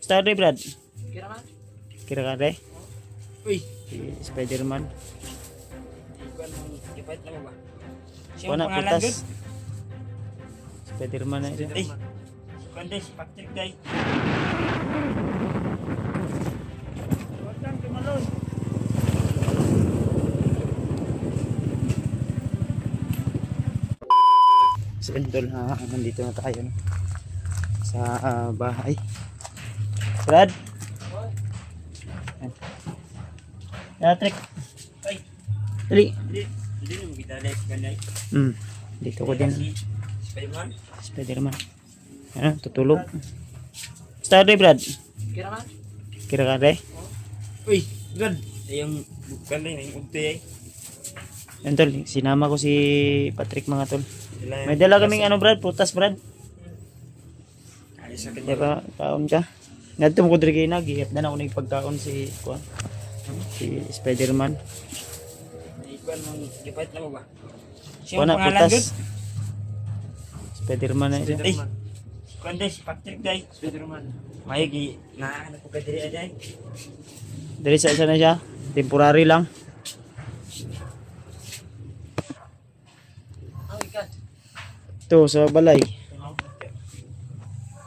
Star day, Brad. Kira man? Kira ka day? Uy. Si Spider-Man. Ipahit na mo ba? Siya Wala, ang pangalan putas. doon? Spider-Man na ito. Ay. Kundi, si Patrick day. Huwag kang tumalon. So, Idol, nandito na tayo no? Sa bahay. Brad? Patrick. Ay. Dali. Hindi naman kita dahil si Ganday. Dito ko din. Spider-Man? Spider-Man. Ano, tutulog. Star day, Brad. Kira man? Kira ka day? Uy, Brad. Yung Ganday na yung unti ay. Yan tol, sinama ko si Patrick mga tol. May dala kaming ano Brad, putas Brad. Alis sa Kaya kanya. kaon ka. Ngadto mo ko diri kay nagihap na ako nagpagkaon si kuan. Si Spider-Man. Ikuan mong ipahit na mo ba? Siya Kuan ang na pangalan doon? putas. Spider-Man na ito. Ay. Kundi, si Patrick day. Spider-Man. Mayagi, naahanap ko ka diri ay. Diri sa isa na siya. Temporary lang. Oh, ikat. Ito sa balay.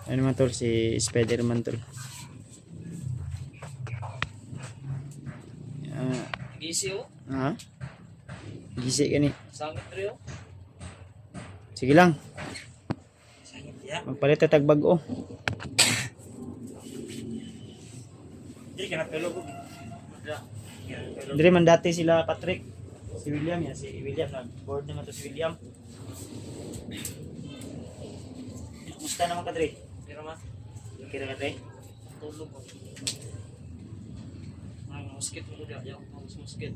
Ano naman tol, si Spider-Man tol. Gisi o? Ha? Gisi ka ni. Sangit rin o? Sige lang. Sangit ya. Magpalit at tagbag-o. Hindi ka natulog o. Diri man dati sila Patrick. Si William yan. Si William. Nag-board naman to si William. Kumusta naman ka Dre? Pero ma, Kira ka Dre? tulog o. Ang musket mo dyan. Yung musket.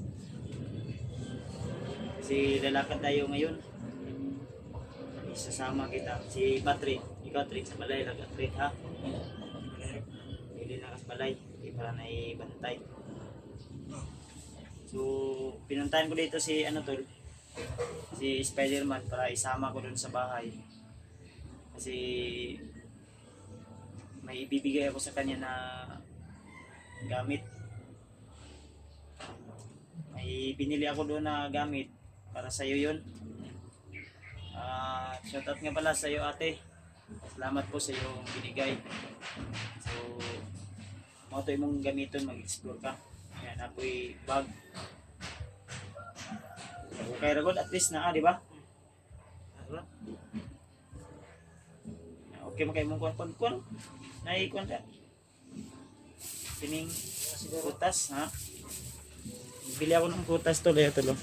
Kasi lalakad tayo ngayon. Isasama kita. Si Patrick. Ikaw Trick sa balay. Trick ha? Hindi na kas balay. Hindi para na ibantay. So, pinuntahan ko dito si ano tol. Si Spider-Man para isama ko dun sa bahay. Kasi may ibibigay ako sa kanya na gamit. May binili ako doon na gamit para sa iyo 'yun. Shoutout nga pala sa iyo ate. Salamat po sa iyong binigay. So, mo to imong gamiton mag-explore ka. Yan apoy bag. Okay ra gud at least na, di ba? Okay mo kay mong kuan. Naikuan ka. Pining prutas, ha? Bili ako ng prutas to, dito lo.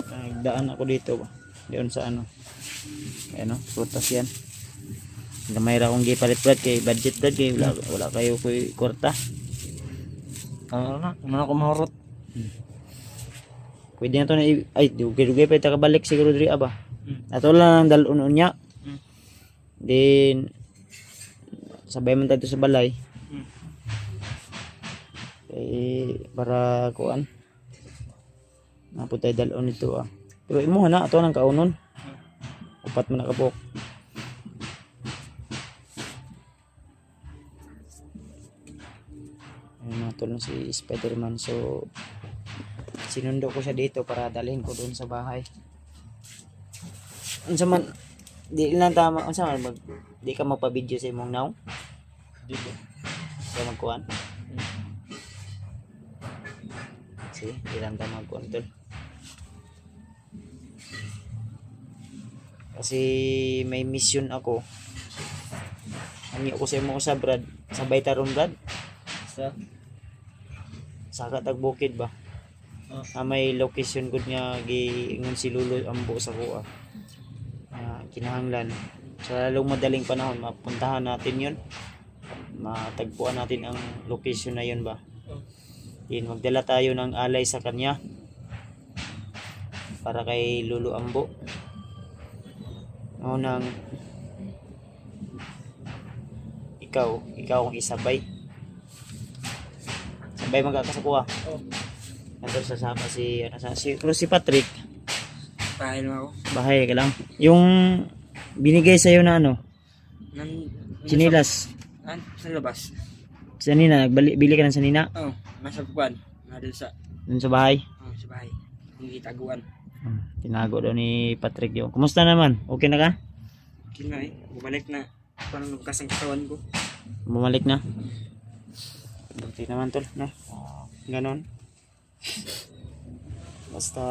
Nagdaan ako dito ba. Diyon sa ano. Ayan o, prutas yan. Gamay ra akong gipalit Brad kay budget Brad kay wala kayo ko'y kwarta. Na, naman ako mahurot. Pwede na to na ay dugay pa ita kabalik siguro diri ba. Ato lang ang dalon unya. Then sabay man tayo sa balay. Para kuan. Napod tayo dalon nito ah. Pero imo na ato nang kaunon. Upat man nakabok. Ayun na tol si Spider-Man. So sinundo ko siya dito para dalhin ko doon sa bahay. Unsa man di lang tama unsa man di ka magpa-video sa imong now? Dito. Sa magkuan. Si, ilang ta magkuan tol. Kasi may mission ako. Ani ako sa imong sa Brad, sabay taron Brad. Sa Katagbukid ba? May location gud nga giingon si Lulo ambo sa kuha. Kinahanglan sa lalong madaling panahon mapuntahan natin 'yon. Matagpuan natin ang location na 'yon ba. Din magdala tayo ng alay sa kanya para kay Lulo Ambo. Nang ikaw ang isabay. Sabay magkakasakuha. Nandun sasama si si Patrick. Bahay naman ako. Bahay ka lang. Yung binigay sa iyo na ano? Nan, Chinilas. Sa labas. Sanina, bili ka ng sanina Oh, nasa buwan. Nadal sa, dun sa bahay. sa bahay. Hindi taguan. Tinago daw ni Patrick yung. Kumusta naman? Okay na ka? Okay na eh. Bumalik na. Parang nagkas ang katawan ko. Bumalik na? Buti naman tol, no? Ganon. Basta,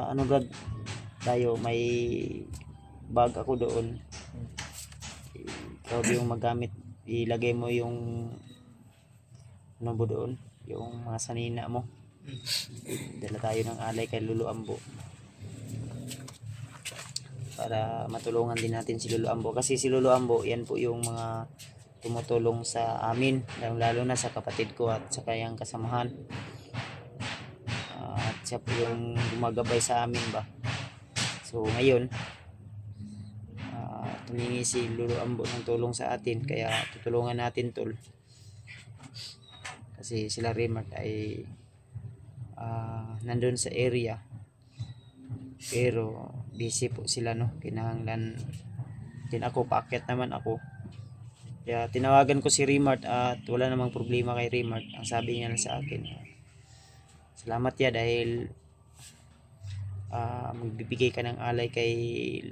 ano Brad, tayo, may bag ako doon. Ikaw yung magamit. Ilagay mo yung ano mo doon, yung mga sanina mo. Dala tayo ng alay kay Lolo Ambo. Para matulungan din natin si Lolo Ambo. Kasi si Lolo Ambo, yan po yung mga tumutulong sa amin. Lalo na sa kapatid ko at sa kayang kasamahan. At siya po yung gumagabay sa amin ba. So ngayon, tumingi si Lolo Ambo ng tulong sa atin. Kaya tutulungan natin tol. Kasi sila Rimart ay nandun sa area. Pero busy po sila, no. Kinahanglan din ako, paakyat naman ako. Kaya tinawagan ko si Rimart at wala namang problema kay Rimart. Ang sabi niya sa akin, salamat ya dahil magbibigay ka ng alay kay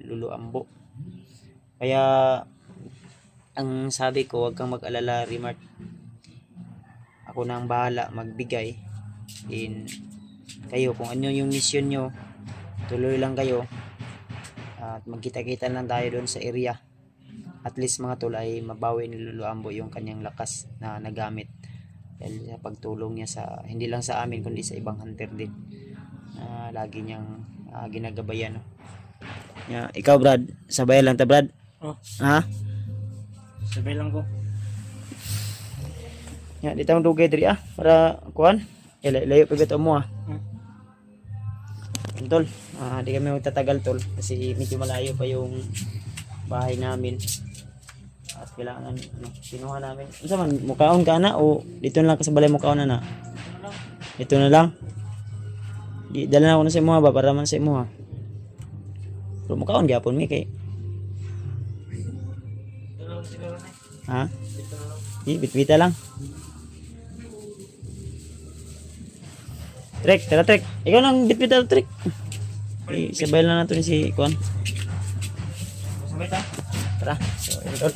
Lolo Ambo. Kaya ang sabi ko, wag kang mag-alala Rimart. Ako na ang bahala magbigay. In kayo, kung ano yung mission nyo, tuloy lang kayo. At magkita-kita lang tayo doon sa area. At least mga tol ay mabawi ni Lolo Ambo yung kanyang lakas na nagamit. Dahil sa pagtulong niya sa, hindi lang sa amin, kundi sa ibang hunter din. Lagi niyang ginagabayan. No? Ikaw Brad, sabay lang ta Brad. Oh. Ha? Sabay lang ko. Di tayo dugay diri para kuan. Layo pa bitaw mo Tol, di kami magtatagal tol kasi medyo malayo pa yung bahay namin. At kailangan kinuha namin. Unsa man mukaon ka na o dito na lang ka sa balay mukaon na? Dito na lang. Di dala na ako na sa imo ba para man sa imo Pero mukaon gyapon mi kay. Ha? Bit-bita lang. Trek, tara Trek. Ikaw lang bit-bita Trek. Sabay lang natin si Kuan. Sabay ta. Tara. So, ito.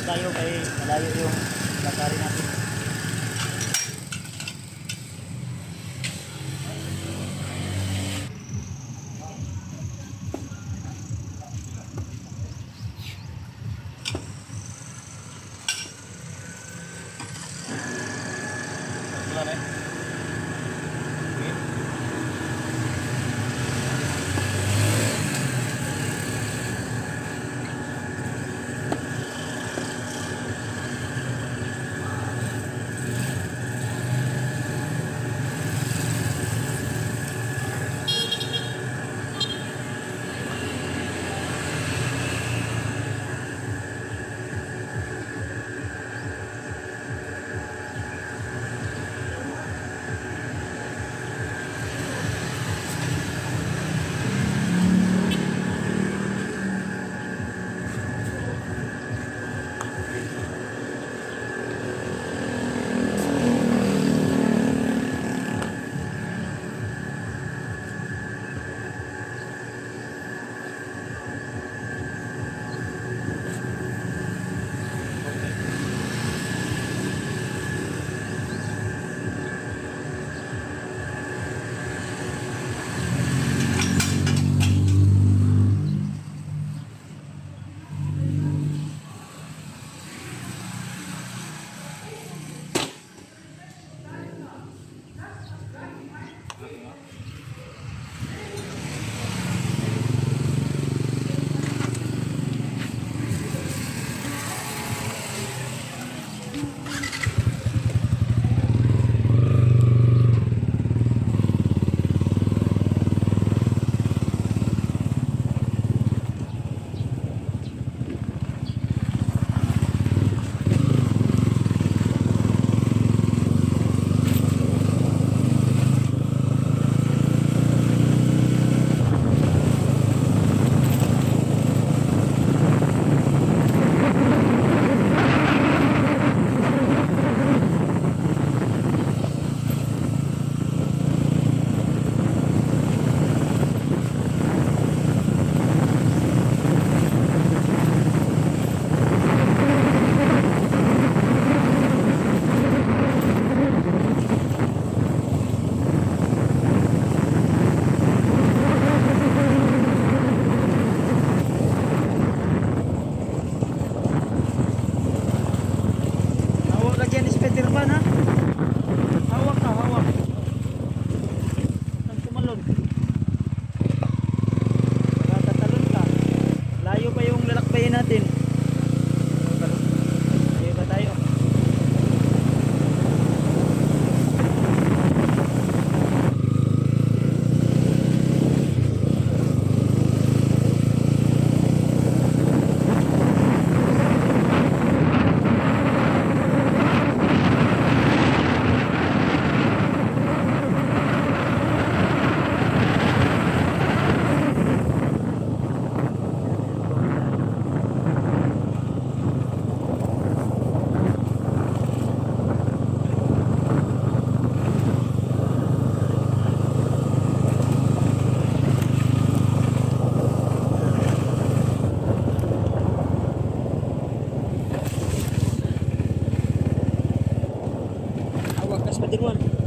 Huwag tayo kay malayo yung lalakarin natin. Wala na eh. Awak kas padirwan.